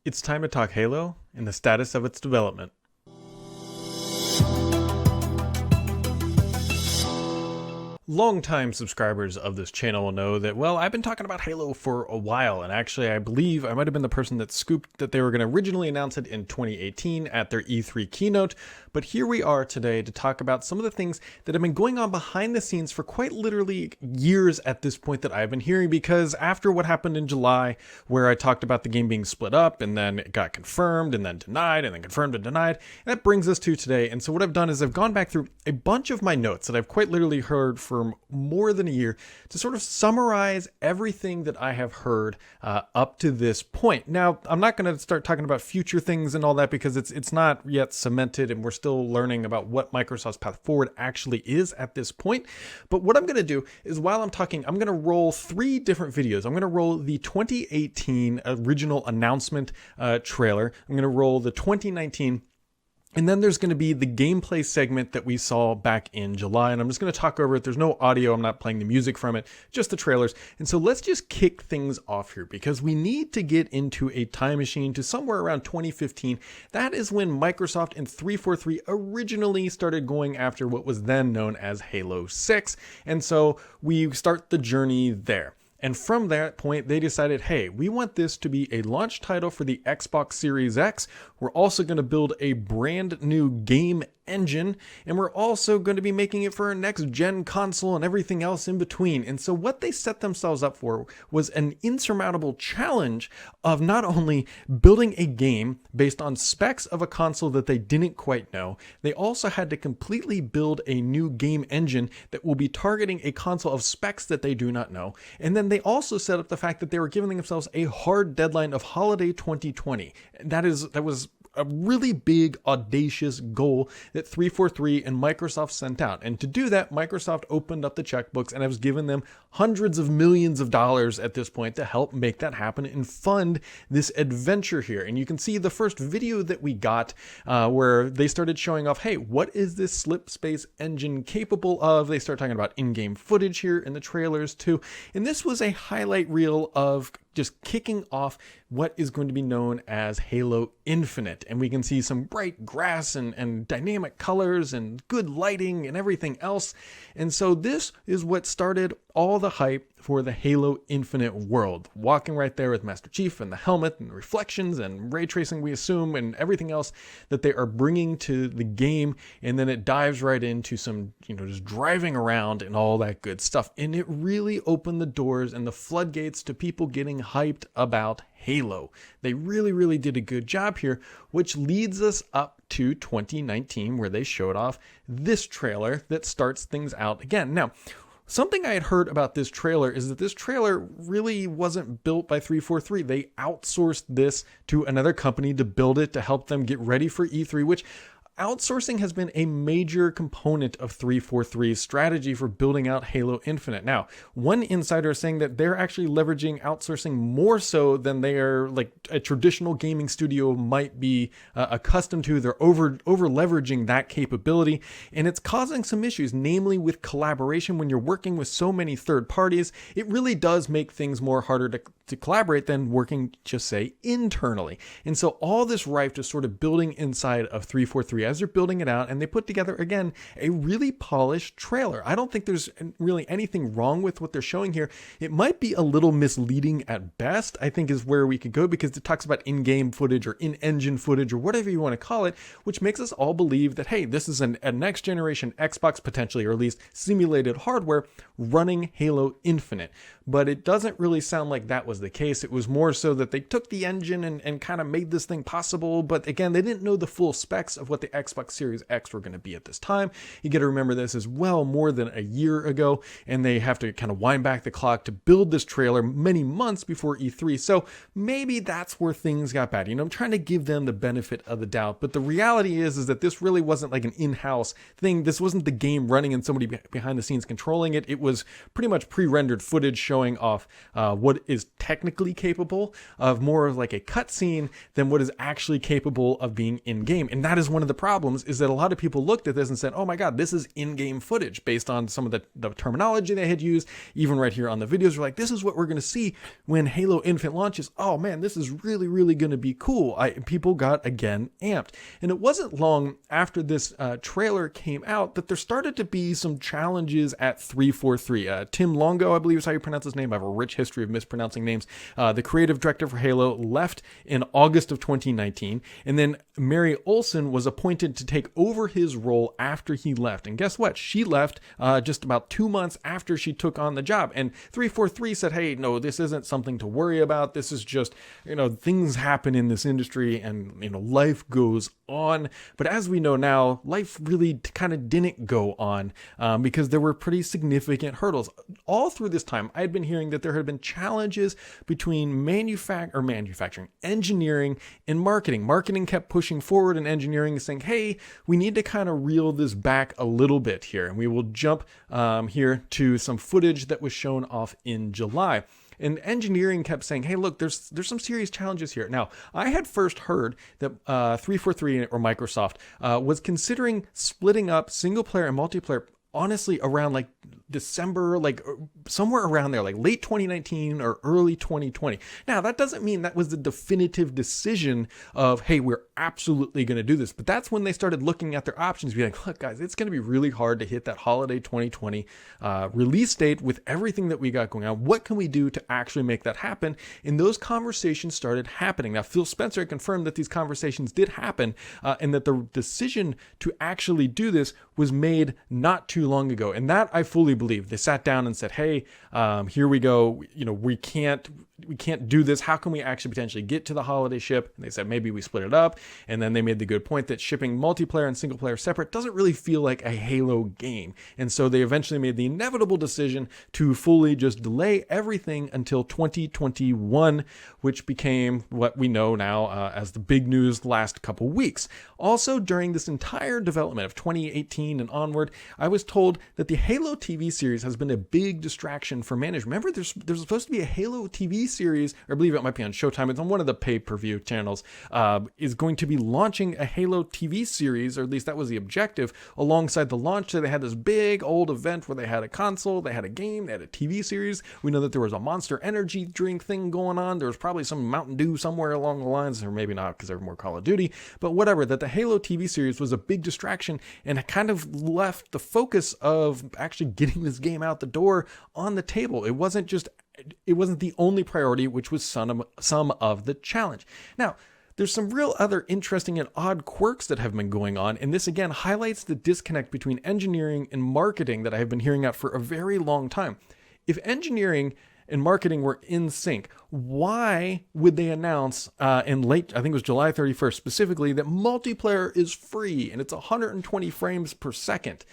It's time to talk Halo and the status of its development. Longtime subscribers of this channel will know that, well, I've been talking about Halo for a while, and actually I believe I might have been the person that scooped that they were going to originally announce it in 2018 at their E3 keynote, but here we are today to talk about some of the things that have been going on behind the scenes for quite literally years at this point that I've been hearing, because after what happened in July, where I talked about the game being split up, and then it got confirmed, and then denied, and then confirmed and denied, and that brings us to today. And so what I've done is I've gone back through a bunch of my notes that I've quite literally heard for more than a year to sort of summarize everything that I have heard up to this point. Now, I'm not going to start talking about future things and all that because it's not yet cemented and we're still learning about what Microsoft's path forward actually is at this point. But what I'm going to do is, while I'm talking, I'm going to roll three different videos. I'm going to roll the 2018 original announcement trailer. I'm going to roll the 2019, and then there's going to be the gameplay segment that we saw back in July, and I'm just going to talk over it. There's no audio. I'm not playing the music from it, just the trailers. And so let's just kick things off here, because we need to get into a time machine to somewhere around 2015. That is when Microsoft and 343 originally started going after what was then known as Halo 6. And so we start the journey there. And from that point, they decided, hey, we want this to be a launch title for the Xbox Series X. We're also going to build a brand new game engine, and we're also going to be making it for our next gen console and everything else in between. And so what they set themselves up for was an insurmountable challenge of not only building a game based on specs of a console that they didn't quite know, they also had to completely build a new game engine that will be targeting a console of specs that they do not know. And then they also set up the fact that they were giving themselves a hard deadline of holiday 2020. That was a really big, audacious goal that 343 and Microsoft sent out. And to do that, Microsoft opened up the checkbooks and has given them hundreds of millions of dollars at this point to help make that happen and fund this adventure here. And you can see the first video that we got where they started showing off, hey, what is this slip space engine capable of? They start talking about in-game footage here in the trailers too. And this was a highlight reel of just kicking off what is going to be known as Halo Infinite. And we can see some bright grass and dynamic colors and good lighting and everything else. And so this is what started all the hype for the Halo Infinite world. Walking right there with Master Chief and the helmet and the reflections and ray tracing, we assume, and everything else that they are bringing to the game. And then it dives right into some, just driving around and all that good stuff. And it really opened the doors and the floodgates to people getting hyped about Halo. They really, really did a good job here, which leads us up to 2019, where they showed off this trailer that starts things out again. Now, something I had heard about this trailer is that this trailer really wasn't built by 343. They outsourced this to another company to build it to help them get ready for E3, which outsourcing has been a major component of 343's strategy for building out Halo Infinite. Now, one insider is saying that they're actually leveraging outsourcing more so than they are like a traditional gaming studio might be accustomed to. They're over leveraging that capability, and it's causing some issues, namely with collaboration. When you're working with so many third parties, it really does make things more harder to collaborate than working, just say, internally. And so all this rife is sort of building inside of 343 as they're building it out, and they put together, again, a really polished trailer. I don't think there's really anything wrong with what they're showing here. It might be a little misleading at best, I think, is where we could go, because it talks about in-game footage or in-engine footage or whatever you want to call it, which makes us all believe that, hey, this is a next generation Xbox, potentially, or at least simulated hardware running Halo Infinite. But it doesn't really sound like that was the case. It was more so that they took the engine and kind of made this thing possible. But again, they didn't know the full specs of what the Xbox Series X were going to be at this time. You got to remember, this is well more than a year ago, and they have to kind of wind back the clock to build this trailer many months before E3. So maybe that's where things got bad. I'm trying to give them the benefit of the doubt. But the reality is that this really wasn't like an in-house thing. This wasn't the game running and somebody behind the scenes controlling it. It was pretty much pre-rendered footage showing off what is technically capable of more of like a cutscene than what is actually capable of being in-game. And that is one of the problems is that a lot of people looked at this and said, oh my God, this is in-game footage based on some of the terminology they had used. Even right here on the videos, we're like, this is what we're going to see when Halo Infinite launches. Oh man, this is really, really going to be cool. People got again amped. And it wasn't long after this trailer came out that there started to be some challenges at 343. Tim Longo, I believe is how you pronounce his name. I have a rich history of mispronouncing names. The creative director for Halo left in August of 2019. And then Mary Olsen was appointed to take over his role after he left. And guess what? She left just about 2 months after she took on the job. And 343 said, hey, no, this isn't something to worry about. This is just, things happen in this industry and, life goes on. But as we know now, life really kind of didn't go on because there were pretty significant hurdles. All through this time, I had been hearing that there had been challenges between manufacturing, engineering, and marketing. Marketing kept pushing forward and engineering is saying, hey, we need to kind of reel this back a little bit here. And we will jump here to some footage that was shown off in July. And engineering kept saying, hey, look, there's some serious challenges here. Now, I had first heard that 343 or Microsoft was considering splitting up single player and multiplayer, honestly, around like December, like somewhere around there, like late 2019 or early 2020. Now, that doesn't mean that was the definitive decision of, hey, we're absolutely going to do this. But that's when they started looking at their options, being like, look, guys, it's going to be really hard to hit that holiday 2020 release date with everything that we got going on. What can we do to actually make that happen? And those conversations started happening. Now, Phil Spencer confirmed that these conversations did happen and that the decision to actually do this was made not too long ago. And that I fully believe. They sat down and said, hey, here we go. We can't do this. How can we actually potentially get to the holiday ship? And they said, maybe we split it up. And then they made the good point that shipping multiplayer and single player separate doesn't really feel like a Halo game. And so they eventually made the inevitable decision to fully just delay everything until 2021, which became what we know now as the big news last couple weeks. Also, during this entire development of 2018 and onward, I was told that the Halo TV series has been a big distraction for management. Remember, there's supposed to be a Halo TV series, or I believe it might be on Showtime. It's on one of the pay-per-view channels, is going to be launching a Halo TV series, or at least that was the objective. Alongside the launch, so they had this big old event where they had a console, they had a game, they had a TV series. We know that there was a Monster Energy drink thing going on. There was probably some Mountain Dew somewhere along the lines, or maybe not because they were more Call of Duty, but whatever, that the Halo TV series was a big distraction and it kind of left the focus of actually getting this game out the door on the table. It wasn't the only priority, which was some of the challenge. Now, there's some real other interesting and odd quirks that have been going on, and this again highlights the disconnect between engineering and marketing that I have been hearing out for a very long time. If engineering and marketing were in sync, why would they announce in late, I think it was July 31st specifically, that multiplayer is free and it's 120 frames per second?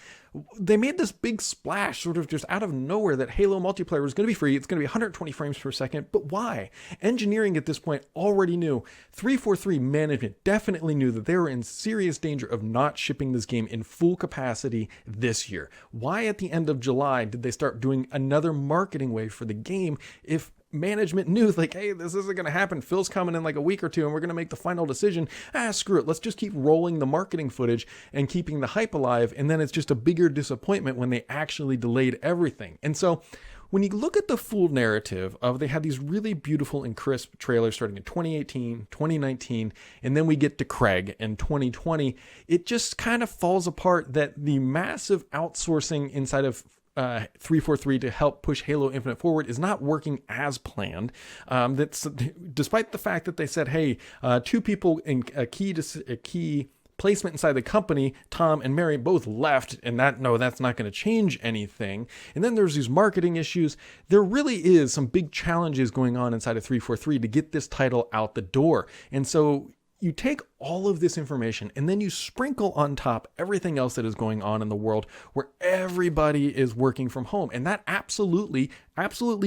They made this big splash sort of just out of nowhere that Halo multiplayer was going to be free. It's going to be 120 frames per second. But why? Engineering at this point already knew. 343 management definitely knew that they were in serious danger of not shipping this game in full capacity this year. Why at the end of July did they start doing another marketing wave for the game if management knew, like, hey, this isn't going to happen. Phil's coming in like a week or two and we're going to make the final decision. Screw it. Let's just keep rolling the marketing footage and keeping the hype alive. And then it's just a bigger disappointment when they actually delayed everything. And so when you look at the full narrative of they had these really beautiful and crisp trailers starting in 2018, 2019, and then we get to Craig in 2020, it just kind of falls apart that the massive outsourcing inside of 343 to help push Halo Infinite forward is not working as planned. That's despite the fact that they said, hey, two people in a key placement inside the company, Tom and Mary, both left, and that's not going to change anything. And then there's these marketing issues. There really is some big challenges going on inside of 343 to get this title out the door. And so you take all of this information and then you sprinkle on top everything else that is going on in the world where everybody is working from home. And that absolutely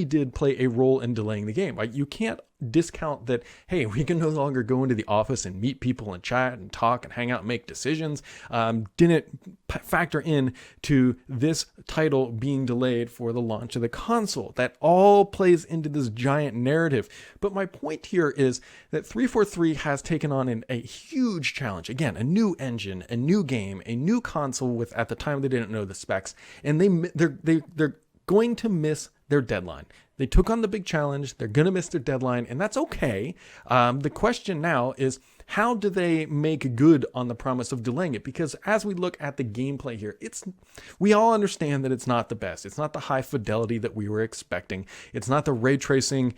did play a role in delaying the game. Like, you can't discount that, hey, we can no longer go into the office and meet people and chat and talk and hang out and make decisions, didn't factor in to this title being delayed for the launch of the console. That all plays into this giant narrative. But my point here is that 343 has taken on a huge challenge. Again, a new engine, a new game, a new console with, at the time they didn't know the specs, and they're going to miss their deadline. They took on the big challenge. They're going to miss their deadline, and that's okay. The question now is, how do they make good on the promise of delaying it? Because as we look at the gameplay here, we all understand that it's not the best. It's not the high fidelity that we were expecting. It's not the ray tracing,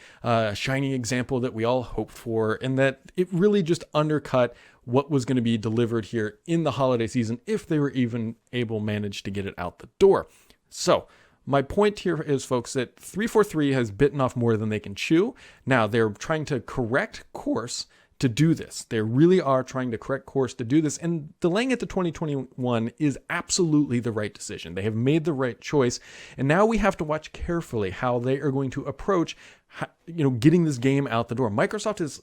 shiny example that we all hoped for, and that it really just undercut what was going to be delivered here in the holiday season if they were even able to manage to get it out the door. So my point here is, folks, that 343 has bitten off more than they can chew. Now they're trying to correct course to do this. They really are trying to correct course to do this, and delaying it to 2021 is absolutely the right decision. They have made the right choice, and now we have to watch carefully how they are going to approach getting this game out the door. Microsoft has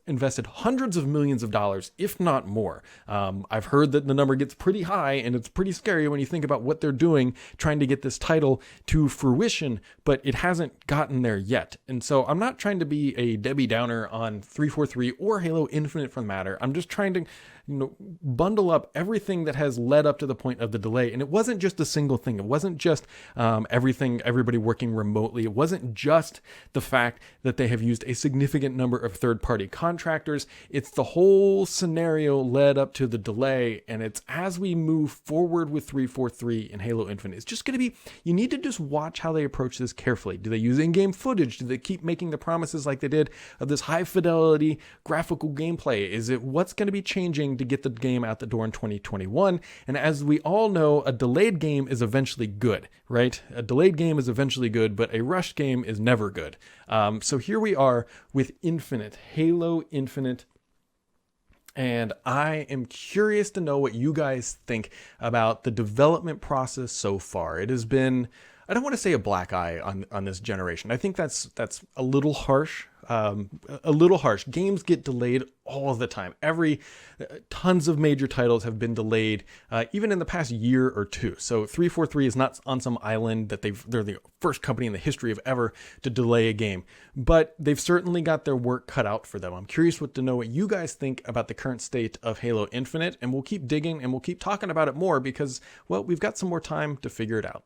invested hundreds of millions of dollars, if not more. I've heard that the number gets pretty high, and it's pretty scary when you think about what they're doing, trying to get this title to fruition, but it hasn't gotten there yet. And so I'm not trying to be a Debbie Downer on 343 or Halo Infinite for the matter. I'm just trying to bundle up everything that has led up to the point of the delay. And it wasn't just a single thing. It wasn't just everybody working remotely. It wasn't just the fact that they have used a significant number of third-party contractors. It's the whole scenario led up to the delay. And it's as we move forward with 343 and Halo Infinite, it's just going to be, you need to just watch how they approach this carefully. Do they use in-game footage? Do they keep making the promises like they did of this high-fidelity graphical gameplay? Is it what's going to be changing to get the game out the door in 2021? And as we all know, a delayed game is eventually good, right? A delayed game is eventually good, but a rushed game is never good. So here we are with Infinite, Halo Infinite. And I am curious to know what you guys think about the development process so far. It has been, I don't want to say a black eye on this generation. I think that's a little harsh. Games get delayed all the time. Tons of major titles have been delayed, even in the past year or two. So 343 is not on some island that they're the first company in the history of ever to delay a game, but they've certainly got their work cut out for them. I'm curious to know what you guys think about the current state of Halo Infinite, and we'll keep digging and we'll keep talking about it more because, well, we've got some more time to figure it out.